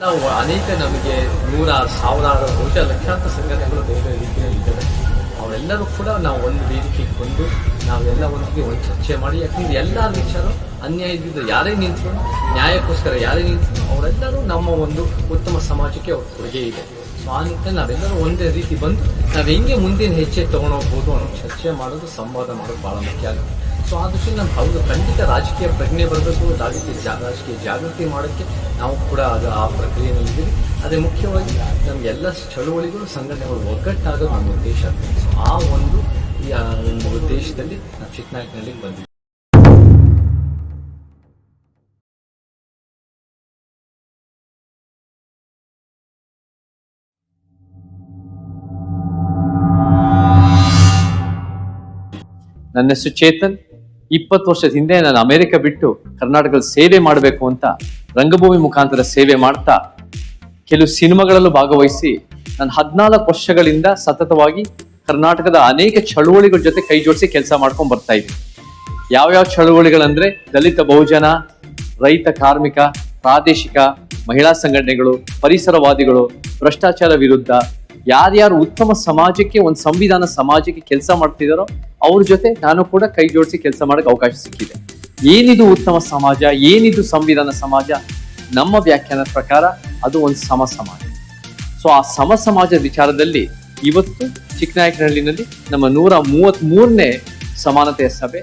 ನಾವು ಅನೇಕ ನಮಗೆ ಸಾವಿರಾರು ಲಕ್ಷಾಂತರ ಸಂಘಟನೆಗಳು ಬೇರೆ ಬೇರೆ ರೀತಿಯಲ್ಲಿ ಇದ್ದಾವೆ. ಅವರೆಲ್ಲರೂ ಕೂಡ ನಾವು ಒಂದು ವೇದಿಕೆಗೆ ಬಂದು ನಾವೆಲ್ಲ ಒಂದಿಗೆ ಒಂದು ಚರ್ಚೆ ಮಾಡಿ, ಯಾಕಂದ್ರೆ ಎಲ್ಲ ವಿಚಾರ ಅನ್ಯಾಯದಿಂದ ಯಾರೇ ನಿಂತರು, ನ್ಯಾಯಕ್ಕೋಸ್ಕರ ಯಾರೇ ನಿಂತರು ಅವರೆಲ್ಲರೂ ನಮ್ಮ ಒಂದು ಉತ್ತಮ ಸಮಾಜಕ್ಕೆ ಅವ್ರ ಕೊಡುಗೆ ಇದೆ. ಸೊ ಆ ನಿಟ್ಟಿನಲ್ಲಿ ನಾವೆಲ್ಲರೂ ಒಂದೇ ರೀತಿ ಬಂದು ನಾವು ಹೆಂಗೆ ಮುಂದಿನ ಹೆಜ್ಜೆ ತೊಗೊಂಡೋಗ್ಬೋದು ಅನ್ನೋ ಚರ್ಚೆ ಮಾಡೋದು, ಸಂವಾದ ಮಾಡೋದು ಭಾಳ ಮುಖ್ಯ ಆಗುತ್ತೆ. ಸೊ ಆ ದೃಷ್ಟಿಯಲ್ಲಿ ನಮ್ಮ ಹೌದು ಖಂಡಿತ ರಾಜಕೀಯ ಪ್ರಜ್ಞೆ ಬರಬೇಕು, ರಾಜಕೀಯ ಜಾಗೃತಿ ಮಾಡೋಕ್ಕೆ ನಾವು ಕೂಡ ಆ ಪ್ರಕ್ರಿಯೆಯಲ್ಲಿದ್ದೀವಿ. ಅದೇ ಮುಖ್ಯವಾಗಿ ನಮಗೆಲ್ಲ ಚಳುವಳಿಗಳು, ಸಂಘಟನೆಗಳು ಒಗ್ಗಟ್ಟಾಗೋದು ನಮ್ಮ ಉದ್ದೇಶ. ಸೊ ಆ ಒಂದು ಉದ್ದೇಶದಲ್ಲಿ ನಾವು ಚಿಕ್ಕನಾಯಕನಹಳ್ಳಿಗೆ ಬಂದಿದ್ದೀವಿ. ನನ್ನ ಹೆಸರು ಚೇತನ್. 20 ವರ್ಷದ ಹಿಂದೆ ನಾನು ಅಮೆರಿಕ ಬಿಟ್ಟು ಕರ್ನಾಟಕದ ಸೇವೆ ಮಾಡಬೇಕು ಅಂತ ರಂಗಭೂಮಿ ಮುಖಾಂತರ ಸೇವೆ ಮಾಡ್ತಾ ಕೆಲವು ಸಿನಿಮಾಗಳಲ್ಲೂ ಭಾಗವಹಿಸಿ ನಾನು 14 ವರ್ಷಗಳಿಂದ ಸತತವಾಗಿ ಕರ್ನಾಟಕದ ಅನೇಕ ಚಳುವಳಿಗಳ ಜೊತೆ ಕೈ ಜೋಡಿಸಿ ಕೆಲಸ ಮಾಡ್ಕೊಂಡು ಬರ್ತಾ ಇದ್ದೀನಿ. ಯಾವ್ಯಾವ ಚಳುವಳಿಗಳಂದ್ರೆ ದಲಿತ ಬಹುಜನ, ರೈತ ಕಾರ್ಮಿಕ, ಪ್ರಾದೇಶಿಕ, ಮಹಿಳಾ ಸಂಘಟನೆಗಳು, ಪರಿಸರವಾದಿಗಳು, ಭ್ರಷ್ಟಾಚಾರ ವಿರುದ್ಧ, ಯಾರ್ಯಾರು ಉತ್ತಮ ಸಮಾಜಕ್ಕೆ, ಒಂದು ಸಂವಿಧಾನ ಸಮಾಜಕ್ಕೆ ಕೆಲಸ ಮಾಡ್ತಿದಾರೋ ಅವ್ರ ಜೊತೆ ನಾನು ಕೂಡ ಕೈ ಜೋಡಿಸಿ ಕೆಲಸ ಮಾಡಕ್ಕೆ ಅವಕಾಶ ಸಿಕ್ಕಿದೆ. ಏನಿದು ಉತ್ತಮ ಸಮಾಜ, ಏನಿದು ಸಂವಿಧಾನ ಸಮಾಜ? ನಮ್ಮ ವ್ಯಾಖ್ಯಾನದ ಪ್ರಕಾರ ಅದು ಒಂದು ಸಮಾಜ. ಸೊ ಆ ಸಮಾಜದ ವಿಚಾರದಲ್ಲಿ ಇವತ್ತು ಚಿಕ್ಕನಾಯಕನಹಳ್ಳಿನಲ್ಲಿ ನಮ್ಮ 133ನೇ ಸಮಾನತೆಯ ಸಭೆ.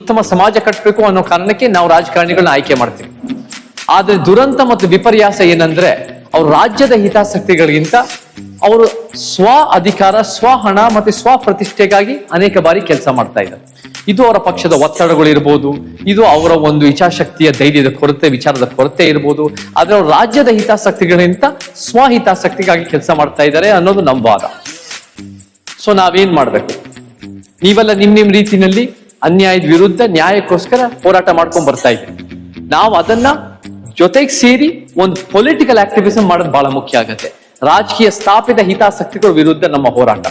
ಉತ್ತಮ ಸಮಾಜ ಕಟ್ಟಬೇಕು ಅನ್ನೋ ಕಾರಣಕ್ಕೆ ನಾವು ರಾಜಕಾರಣಿಗಳನ್ನ ಆಯ್ಕೆ ಮಾಡ್ತೀವಿ. ಆದ್ರೆ ದುರಂತ ಮತ್ತು ವಿಪರ್ಯಾಸ ಏನಂದ್ರೆ, ಅವ್ರ ರಾಜ್ಯದ ಹಿತಾಸಕ್ತಿಗಳಿಗಿಂತ ಅವರು ಸ್ವ ಅಧಿಕಾರ, ಸ್ವ ಹಣ ಮತ್ತೆ ಸ್ವ ಪ್ರತಿಷ್ಠೆಗಾಗಿ ಅನೇಕ ಬಾರಿ ಕೆಲಸ ಮಾಡ್ತಾ ಇದ್ದಾರೆ. ಇದು ಅವರ ಪಕ್ಷದ ಒತ್ತಡಗಳು ಇರ್ಬೋದು, ಇದು ಅವರ ಒಂದು ಇಚ್ಛಾಶಕ್ತಿಯ ಧೈರ್ಯದ ಕೊರತೆ, ವಿಚಾರದ ಕೊರತೆ ಇರ್ಬೋದು. ಆದ್ರೆ ಅವ್ರ ರಾಜ್ಯದ ಹಿತಾಸಕ್ತಿಗಳಿಗಿಂತ ಸ್ವ ಹಿತಾಸಕ್ತಿಗಾಗಿ ಕೆಲಸ ಮಾಡ್ತಾ ಇದ್ದಾರೆ ಅನ್ನೋದು ನಮ್ಮ ವಾದ. ಸೊ ನಾವೇನ್ ಮಾಡ್ಬೇಕು? ನೀವೆಲ್ಲ ನಿಮ್ ರೀತಿನಲ್ಲಿ ಅನ್ಯಾಯದ ವಿರುದ್ಧ ನ್ಯಾಯಕ್ಕೋಸ್ಕರ ಹೋರಾಟ ಮಾಡ್ಕೊಂಡ್ ಬರ್ತಾ ಇದ್ದೀವಿ. ನಾವು ಅದನ್ನ ಜೊತೆಗೆ ಸೇರಿ ಒಂದು ಪೊಲಿಟಿಕಲ್ ಆಕ್ಟಿವಿಸಮ್ ಮಾಡೋದು ಬಹಳ ಮುಖ್ಯ ಆಗುತ್ತೆ. ರಾಜಕೀಯ ಸ್ಥಾಪಿತ ಹಿತಾಸಕ್ತಿಗಳ ವಿರುದ್ಧ ನಮ್ಮ ಹೋರಾಟ.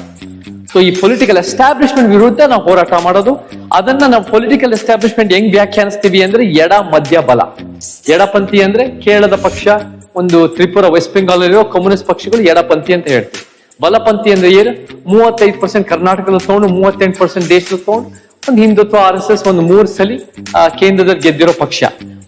ಸೊ ಈ ಪೊಲಿಟಿಕಲ್ ಎಸ್ಟಾಬ್ಲಿಷ್ಮೆಂಟ್ ವಿರುದ್ಧ ನಾವು ಹೋರಾಟ ಮಾಡೋದು. ಅದನ್ನ ನಾವು ಪೊಲಿಟಿಕಲ್ ಎಸ್ಟಾಬ್ಲಿಷ್ಮೆಂಟ್ ಹೆಂಗ್ ವ್ಯಾಖ್ಯಾನಿಸ್ತೀವಿ ಅಂದ್ರೆ ಎಡ, ಮಧ್ಯ, ಬಲ. ಎಡಪಂಥಿ ಅಂದ್ರೆ ಕೇರಳದ ಪಕ್ಷ, ಒಂದು ತ್ರಿಪುರ, ವೆಸ್ಟ್ ಬೆಂಗಾಲ್ ಇರೋ ಕಮ್ಯುನಿಸ್ಟ್ ಪಕ್ಷಗಳು ಎಡಪಂಥಿ ಅಂತ ಹೇಳ್ತೀವಿ. ಬಲಪಂಥಿ ಅಂದ್ರೆ ಏನು? 35% ಕರ್ನಾಟಕದಲ್ಲಿ ತಗೊಂಡು 38% ದೇಶದಲ್ಲಿ ತಗೊಂಡು ಒಂದು ಹಿಂದುತ್ವ, RSS ಒಂದು 3 ಸಲಿ ಕೇಂದ್ರದಲ್ಲಿ ಗೆದ್ದಿರೋ ಪಕ್ಷ.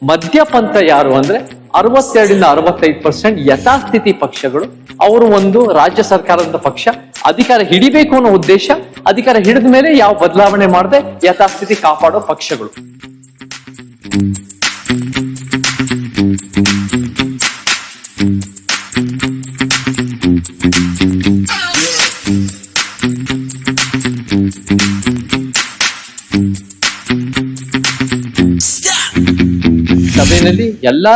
ಮಧ್ಯಪಂಥ ಯಾರು ಅಂದ್ರೆ 62ರಿಂದ 65% ಯಥಾಸ್ಥಿತಿ ಪಕ್ಷಗಳು. ಅವರು ಒಂದು ರಾಜ್ಯ ಸರ್ಕಾರದ ಪಕ್ಷ, ಅಧಿಕಾರ ಹಿಡಿಬೇಕು ಅನ್ನೋ ಉದ್ದೇಶ, ಅಧಿಕಾರ ಹಿಡಿದ ಮೇಲೆ ಯಾವ ಬದಲಾವಣೆ ಮಾಡದೆ ಯಥಾಸ್ಥಿತಿ ಕಾಪಾಡೋ ಪಕ್ಷಗಳು. ಸಭೆಯಲ್ಲಿ ಎಲ್ಲಾ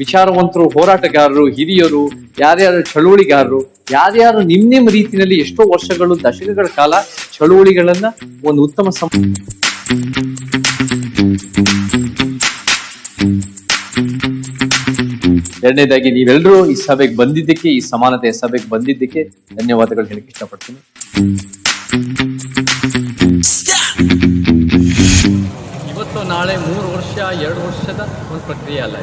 ವಿಚಾರವಂತರು, ಹೋರಾಟಗಾರರು, ಹಿರಿಯರು, ಯಾರ್ಯಾರು ಚಳುವಳಿಗಾರರು, ಯಾರ್ಯಾರು ನಿಮ್ ರೀತಿಯಲ್ಲಿ ಎಷ್ಟೋ ವರ್ಷಗಳು, ದಶಕಗಳ ಕಾಲ ಚಳುವಳಿಗಳನ್ನ ಒಂದು ಉತ್ತಮ ಎರಡನೇದಾಗಿ ನೀವೆಲ್ಲರೂ ಈ ಸಭೆಗೆ ಬಂದಿದ್ದಕ್ಕೆ, ಈ ಸಮಾನತೆಯ ಸಭೆಗೆ ಬಂದಿದ್ದಕ್ಕೆ ಧನ್ಯವಾದಗಳು ಹೇಳಕ್ಕೆ ಇಷ್ಟಪಡ್ತೀನಿ. ಇವತ್ತು ನಾಳೆ 3 ವರ್ಷ 2 ವರ್ಷದ ಒಂದು ಪ್ರಕ್ರಿಯೆ ಅಲ್ಲ,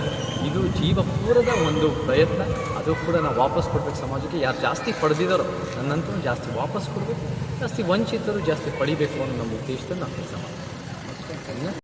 ಇದು ಜೀವಪೂರದ ಒಂದು ಪ್ರಯತ್ನ. ಅದು ಕೂಡ ನಾವು ವಾಪಸ್ ಕೊಡ್ಬೇಕು ಸಮಾಜಕ್ಕೆ. ಯಾರು ಜಾಸ್ತಿ ಪಡೆದಿದ್ದಾರೋ ನನ್ನಂತೂ ಜಾಸ್ತಿ ವಾಪಸ್ ಕೊಡಬೇಕು, ಜಾಸ್ತಿ ವಂಚಿತರು ಜಾಸ್ತಿ ಪಡಿಬೇಕು ಅನ್ನೋ ನಮ್ಮ ಉದ್ದೇಶದಲ್ಲಿ ನಾವು ಕೆಲಸ ಮಾಡ್ತೀವಿ.